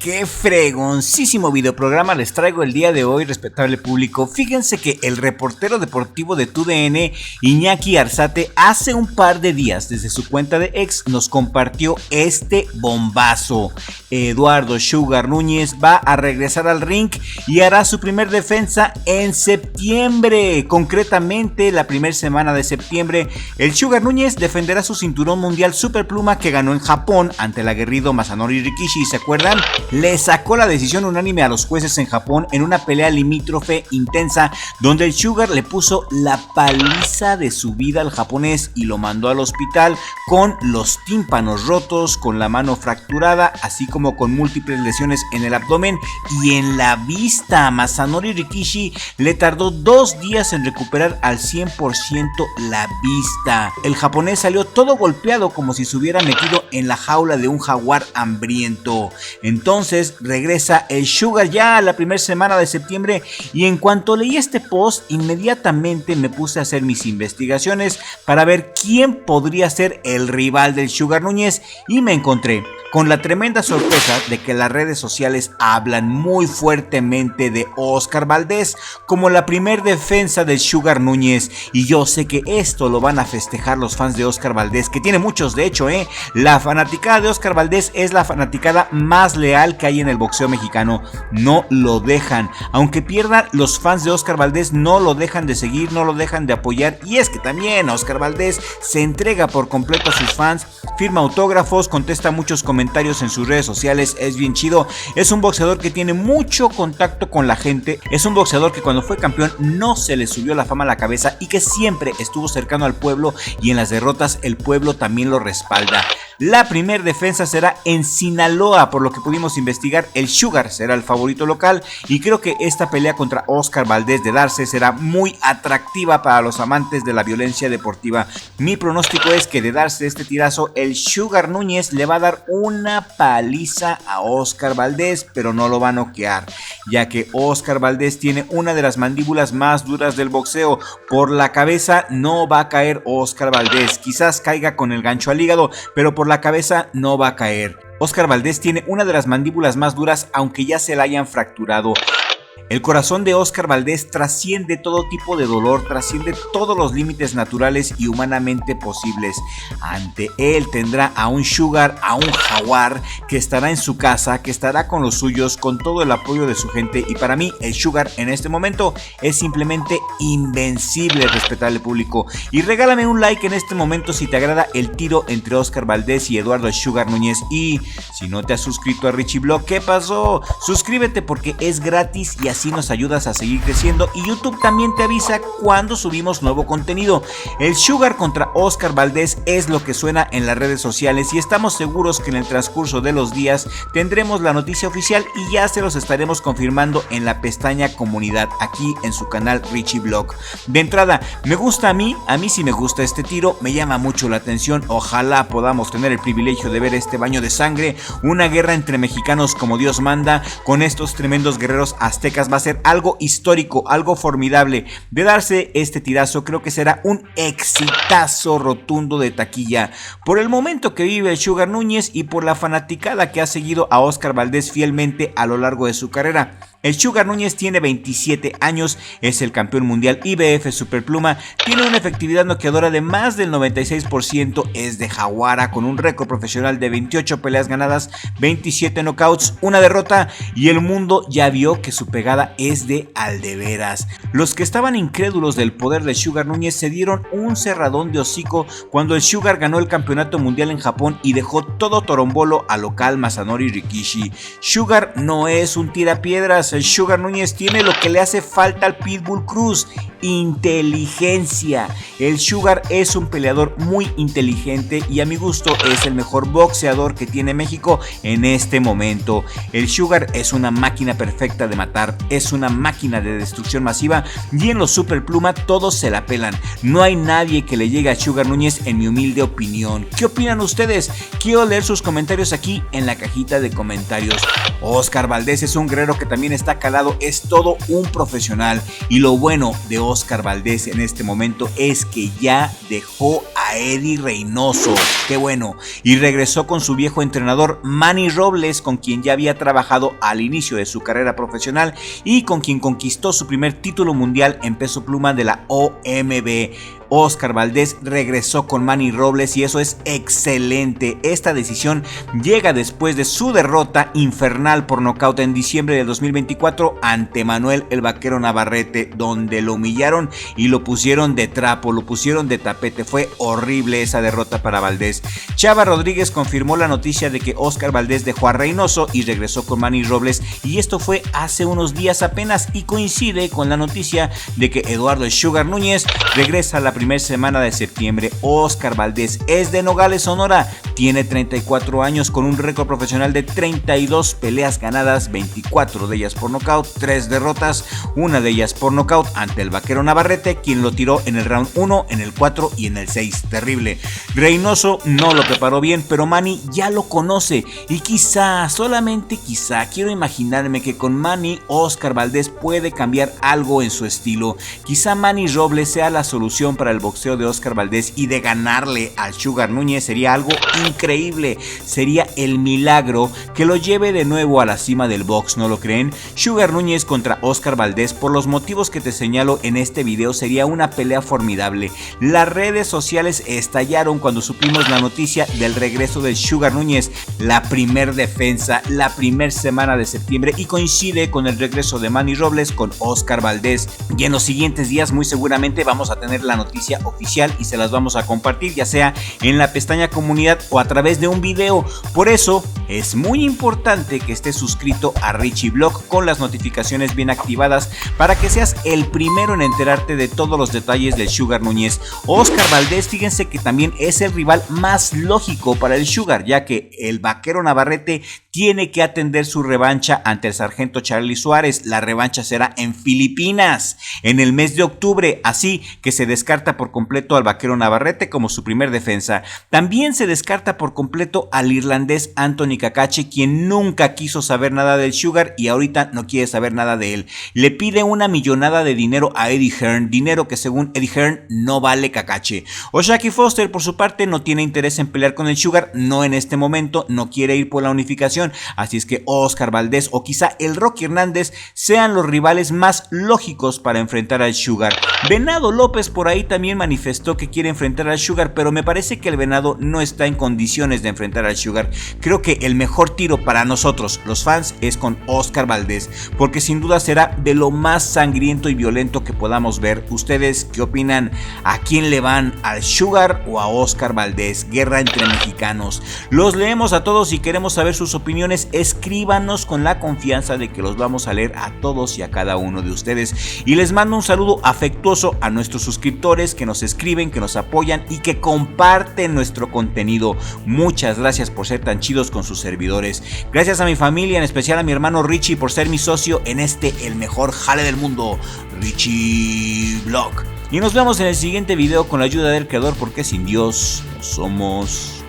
qué fregoncísimo videoprograma les traigo el día de hoy, respetable público. Fíjense que el reportero deportivo de TUDN, Iñaki Arzate, hace un par de días desde su cuenta de X nos compartió este bombazo. Eduardo Sugar Núñez va a regresar al ring y hará su primer defensa en septiembre. Concretamente, la primera semana de septiembre, el Sugar Núñez defenderá su cinturón mundial superpluma que ganó en Japón ante el aguerrido Masanori Rikishi. ¿Se acuerdan? Le sacó la decisión unánime a los jueces en Japón en una pelea limítrofe intensa donde el Sugar le puso la paliza de su vida al japonés y lo mandó al hospital con los tímpanos rotos, con la mano fracturada, así como con múltiples lesiones en el abdomen y en la vista. Masanori Rikishi le tardó 2 días en recuperar al 100% la vista. El japonés salió todo golpeado como si se hubiera metido en la jaula de un jaguar hambriento. Entonces regresa el Sugar ya a la primera semana de septiembre y en cuanto leí este post inmediatamente me puse a hacer mis investigaciones para ver quién podría ser el rival del Sugar Núñez y me encontré con la tremenda sorpresa de que las redes sociales hablan muy fuertemente de Óscar Valdés como la primer defensa del Sugar Núñez, y yo sé que esto lo van a festejar los fans de Óscar Valdés, que tiene muchos de hecho, La fanaticada de Óscar Valdés es la fanaticada más leal que hay en el boxeo mexicano, no lo dejan, aunque pierdan, los fans de Óscar Valdés no lo dejan de seguir, no lo dejan de apoyar, y es que también Óscar Valdés se entrega por completo a sus fans, firma autógrafos, contesta muchos comentarios en sus redes sociales, es bien chido, es un boxeador que tiene mucho contacto con la gente, es un boxeador que cuando fue campeón no se le subió la fama a la cabeza y que siempre estuvo cercano al pueblo y en las derrotas el pueblo también lo respalda. La primer defensa será en Sinaloa, por lo que pudimos investigar, el Sugar será el favorito local y creo que esta pelea contra Óscar Valdés de darse será muy atractiva para los amantes de la violencia deportiva. Mi pronóstico es que de darse este tirazo, el Sugar Núñez le va a dar una paliza a Óscar Valdés, pero no lo va a noquear, ya que Óscar Valdés tiene una de las mandíbulas más duras del boxeo. Por la cabeza no va a caer Óscar Valdés, quizás caiga con el gancho al hígado, pero por la cabeza no va a caer. Óscar Valdés tiene una de las mandíbulas más duras, aunque ya se la hayan fracturado. El corazón de Óscar Valdés trasciende todo tipo de dolor, trasciende todos los límites naturales y humanamente posibles. Ante él tendrá a un Sugar, a un jaguar que estará en su casa, que estará con los suyos, con todo el apoyo de su gente, y para mí el Sugar en este momento es simplemente invencible, respetable público. Y regálame un like en este momento si te agrada el tiro entre Óscar Valdés y Eduardo Sugar Núñez. Y si no te has suscrito a Richie Blog, ¿qué pasó? Suscríbete porque es gratis y así nos ayudas a seguir creciendo, y YouTube también te avisa cuando subimos nuevo contenido. El Sugar contra Óscar Valdés es lo que suena en las redes sociales y estamos seguros que en el transcurso de los días tendremos la noticia oficial y ya se los estaremos confirmando en la pestaña comunidad aquí en su canal Richie Blog. De entrada, me gusta a mí sí me gusta este tiro, me llama mucho la atención, ojalá podamos tener el privilegio de ver este baño de sangre, una guerra entre mexicanos como Dios manda, con estos tremendos guerreros aztecas. Va a ser algo histórico, algo formidable. De darse este tirazo, creo que será un exitazo rotundo de taquilla. Por el momento que vive el Sugar Núñez y por la fanaticada que ha seguido a Óscar Valdés fielmente a lo largo de su carrera. El Sugar Núñez tiene 27 años, es el campeón mundial IBF Superpluma, tiene una efectividad noqueadora de más del 96%, es de Jaguara con un récord profesional de 28 peleas ganadas, 27 knockouts, una derrota, y el mundo ya vio que su pegada es de aldeveras. Los que estaban incrédulos del poder de Sugar Núñez se dieron un cerradón de hocico cuando el Sugar ganó el campeonato mundial en Japón y dejó todo torombolo al local Masanori Rikishi. Sugar no es un tirapiedras, el Sugar Núñez tiene lo que le hace falta al Pitbull Cruz: inteligencia. El Sugar es un peleador muy inteligente y a mi gusto es el mejor boxeador que tiene México en este momento. El Sugar es una máquina perfecta de matar, es una máquina de destrucción masiva y en los Superpluma todos se la pelan. No hay nadie que le llegue a Sugar Núñez en mi humilde opinión. ¿Qué opinan ustedes? Quiero leer sus comentarios aquí en la cajita de comentarios. Óscar Valdés es un guerrero que también está calado, es todo un profesional. Y lo bueno de Óscar Valdés en este momento es que ya dejó a Eddie Reynoso, qué bueno, y regresó con su viejo entrenador Manny Robles, con quien ya había trabajado al inicio de su carrera profesional y con quien conquistó su primer título mundial en peso pluma de la OMB. Óscar Valdés regresó con Manny Robles y eso es excelente. Esta decisión llega después de su derrota infernal por nocaut en diciembre de 2024 ante Manuel el Vaquero Navarrete, donde lo humillaron y lo pusieron de trapo, lo pusieron de tapete. Fue horrible esa derrota para Valdés. Chava Rodríguez confirmó la noticia de que Óscar Valdés dejó a Reynoso y regresó con Manny Robles, y esto fue hace unos días apenas y coincide con la noticia de que Eduardo El Sugar Núñez regresa a la primera semana de septiembre. Óscar Valdés es de Nogales, Sonora, tiene 34 años con un récord profesional de 32 peleas ganadas, 24 de ellas por nocaut, 3 derrotas, una de ellas por nocaut ante el Vaquero Navarrete, quien lo tiró en el round 1, en el 4 y en el 6. Terrible. Reynoso no lo preparó bien, pero Manny ya lo conoce y quizá, solamente quizá, quiero imaginarme que con Manny Óscar Valdés puede cambiar algo en su estilo. Quizá Manny Robles sea la solución para el boxeo de Óscar Valdés, y de ganarle al Sugar Núñez sería algo increíble, sería el milagro que lo lleve de nuevo a la cima del box, ¿no lo creen? Sugar Núñez contra Óscar Valdés, por los motivos que te señalo en este video, sería una pelea formidable. Las redes sociales estallaron cuando supimos la noticia del regreso del Sugar Núñez, la primer defensa, la primer semana de septiembre, y coincide con el regreso de Manny Robles con Óscar Valdés, y en los siguientes días muy seguramente vamos a tener la noticia oficial y se las vamos a compartir, ya sea en la pestaña comunidad o a través de un video. Por eso es muy importante que estés suscrito a Richie Blog con las notificaciones bien activadas para que seas el primero en enterarte de todos los detalles del Sugar Núñez. Óscar Valdés, fíjense que también es el rival más lógico para el Sugar, ya que el Vaquero Navarrete tiene que atender su revancha ante el sargento Charlie Suárez. La revancha será en Filipinas en el mes de octubre, así que se descarta por completo al Vaquero Navarrete como su primer defensa. También se descarta por completo al irlandés Anthony Cacace, quien nunca quiso saber nada del Sugar y ahorita no quiere saber nada de él. Le pide una millonada de dinero a Eddie Hearn, dinero que según Eddie Hearn no vale Cacace. O'Shaquie Foster, por su parte, no tiene interés en pelear con el Sugar, no en este momento, no quiere ir por la unificación, así es que Óscar Valdés o quizá el Rocky Hernández sean los rivales más lógicos para enfrentar al Sugar. Venado López por ahí también manifestó que quiere enfrentar al Sugar, pero me parece que el Venado no está en condiciones de enfrentar al Sugar. Creo que el mejor tiro para nosotros, los fans, es con Óscar Valdés, porque sin duda será de lo más sangriento y violento que podamos ver. ¿Ustedes qué opinan? ¿A quién le van? ¿Al Sugar o a Óscar Valdés? Guerra entre mexicanos. Los leemos a todos y queremos saber sus opiniones. Escríbanos con la confianza de que los vamos a leer a todos y a cada uno de ustedes. Y les mando un saludo afectuoso a nuestros suscriptores que nos escriben, que nos apoyan y que comparten nuestro contenido. Muchas gracias por ser tan chidos con sus servidores. Gracias a mi familia, en especial a mi hermano Richie por ser mi socio en el mejor jale del mundo, Richie Blog. Y nos vemos en el siguiente video con la ayuda del creador, porque sin Dios no somos